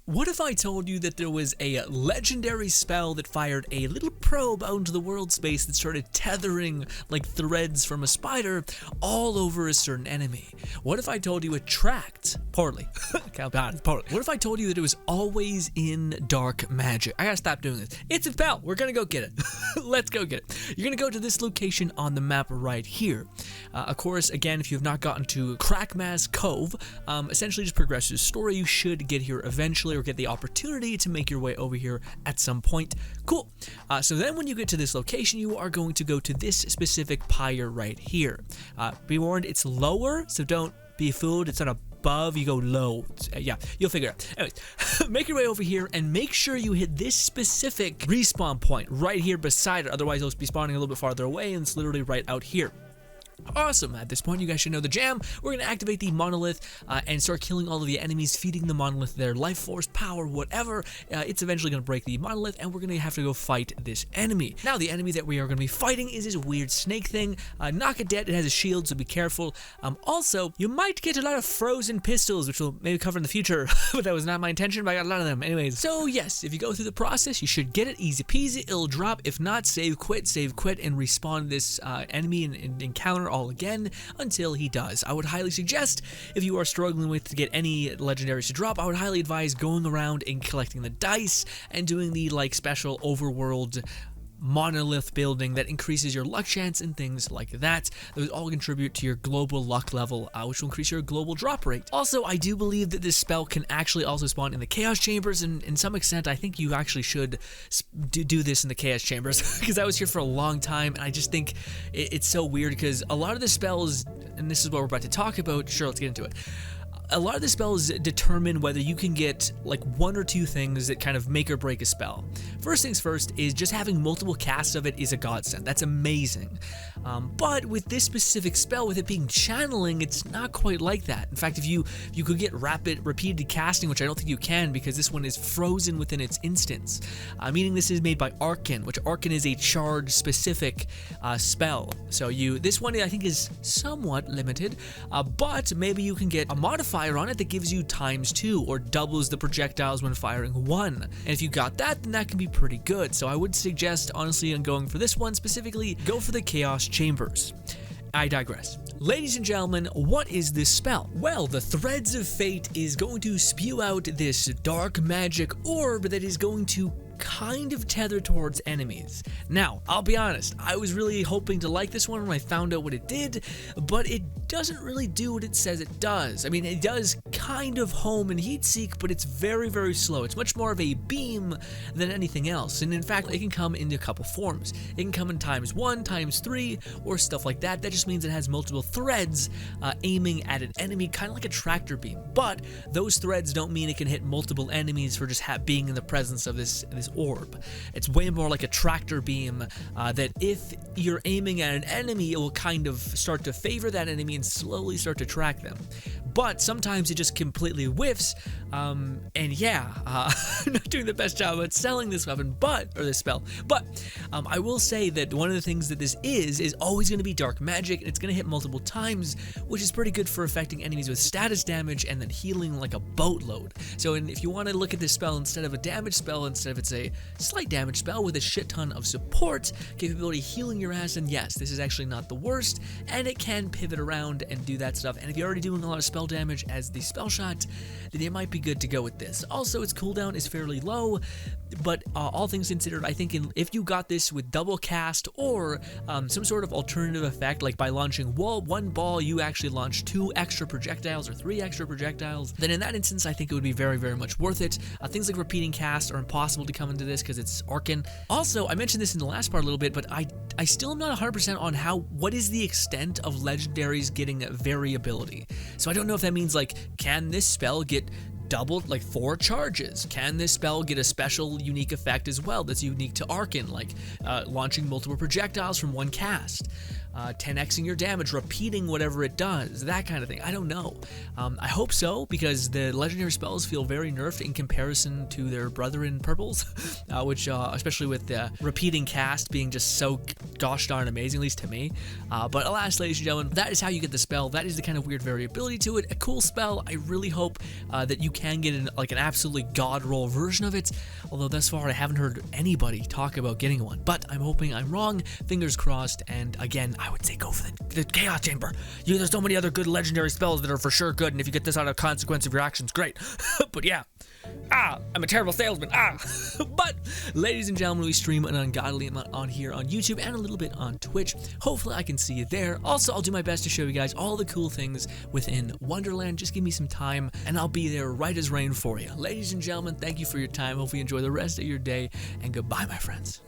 What if I told you that there was a legendary spell that fired a little probe out into the world space that started tethering like threads from a spider all over a certain enemy? What if I told you it tracked poorly? Poorly. What if I told you that it was always in dark magic? I gotta stop doing this. It's a spell. We're gonna go get it. Let's go get it. You're gonna go to this location on the map right here. Of course, again, if you have not gotten to Crackmass Cove, essentially just progress through the story. You should get here eventually, or get the opportunity to make your way over here at some point. Cool. So then when you get to this location, you are going to go to this specific pyre right here. Be warned, it's lower, so don't be fooled. It's not above, you go low. Yeah, you'll figure it out. Anyways, make your way over here and make sure you hit this specific respawn point right here beside it. Otherwise, you'll be spawning a little bit farther away, and it's literally right out here. Awesome. At this point, you guys should know the jam. We're going to activate the monolith and start killing all of the enemies, feeding the monolith their life force, power, whatever. It's eventually going to break the monolith, and we're going to have to go fight this enemy. Now, the enemy that we are going to be fighting is this weird snake thing. Knock it dead. It has a shield, so be careful. Also, you might get a lot of frozen pistols, which we'll maybe cover in the future, but that was not my intention, but I got a lot of them. Anyways, so yes, if you go through the process, you should get it easy peasy. It'll drop. If not, save, quit, and respawn this enemy and encounter all again until he does. I would highly suggest, if you are struggling with to get any legendaries to drop, I would highly advise going around and collecting the dice and doing the like special overworld monolith building that increases your luck chance and things like that. Those all contribute to your global luck level, which will increase your global drop rate. Also, I do believe that this spell can actually also spawn in the chaos chambers, and in some extent I think you actually should do this in the chaos chambers because I was here for a long time, and I just think it's so weird because a lot of the spells, and this is what we're about to talk about, sure, let's get into it. A lot of the spells determine whether you can get like one or two things that kind of make or break a spell. First things first is just having multiple casts of it is a godsend. That's amazing. But with this specific spell, with it being channeling, it's not quite like that. In fact, if you could get repeated casting, which I don't think you can because this one is frozen within its instance, meaning this is made by Arcane, which Arcane is a charge specific spell. So this one I think is somewhat limited, but maybe you can get a modifier on it that gives you ×2 or doubles the projectiles when firing 1. And if you got that, then that can be pretty good. So I would suggest, honestly, on going for this one specifically, go for the Chaos Chambers. I digress. Ladies and gentlemen, what is this spell? Well, the Threads of Fate is going to spew out this dark magic orb that is going to kind of tether towards enemies. Now, I'll be honest, I was really hoping to like this one when I found out what it did, but it doesn't really do what it says it does. I mean, it does kind of home and heat seek, but it's very, very slow. It's much more of a beam than anything else, and in fact, it can come in a couple forms. It can come in ×1, ×3, or stuff like that. That just means it has multiple threads aiming at an enemy, kind of like a tractor beam, but those threads don't mean it can hit multiple enemies for just being in the presence of this orb. It's way more like a tractor beam that if you're aiming at an enemy, it will kind of start to favor that enemy and slowly start to track them. But sometimes it just completely whiffs, and yeah, I'm not doing the best job at selling this weapon, or this spell, but I will say that one of the things that this is always going to be dark magic, and it's going to hit multiple times, which is pretty good for affecting enemies with status damage and then healing like a boatload. So if you want to look at this spell instead of a damage spell, instead of it's a slight damage spell with a shit ton of support capability healing your ass, and yes, this is actually not the worst, and it can pivot around and do that stuff. And if you're already doing a lot of spell damage as the spell shot, then it might be good to go with this. Also, its cooldown is fairly low, but all things considered, I think if you got this with double cast or some sort of alternative effect, like by launching one ball, you actually launch 2 extra projectiles or 3 extra projectiles, then in that instance, I think it would be very, very much worth it. Things like repeating cast are impossible to come into this because it's Arcane. Also, I mentioned this in the last part a little bit, but I still am not 100% on what is the extent of legendaries getting variability. So I don't know if that means like, can this spell get doubled, like 4 charges? Can this spell get a special unique effect as well that's unique to Arcane, like launching multiple projectiles from one cast? 10xing your damage, repeating whatever it does, that kind of thing. I don't know. I hope so, because the legendary spells feel very nerfed in comparison to their brethren purples, which especially with the repeating cast being just so gosh darn amazing, at least to me. But alas, ladies and gentlemen, that is how you get the spell. That is the kind of weird variability to it. A cool spell. I really hope that you can get an absolutely god roll version of it, although thus far I haven't heard anybody talk about getting one. But I'm hoping I'm wrong. Fingers crossed. And again, I would say go for the Chaos Chamber. There's so many other good legendary spells that are for sure good, and if you get this out of consequence of your actions, great. But yeah. I'm a terrible salesman. But, ladies and gentlemen, we stream an ungodly amount on here on YouTube and a little bit on Twitch. Hopefully I can see you there. Also, I'll do my best to show you guys all the cool things within Wonderland. Just give me some time and I'll be there right as rain for you. Ladies and gentlemen, thank you for your time. Hopefully you enjoy the rest of your day, and goodbye, my friends.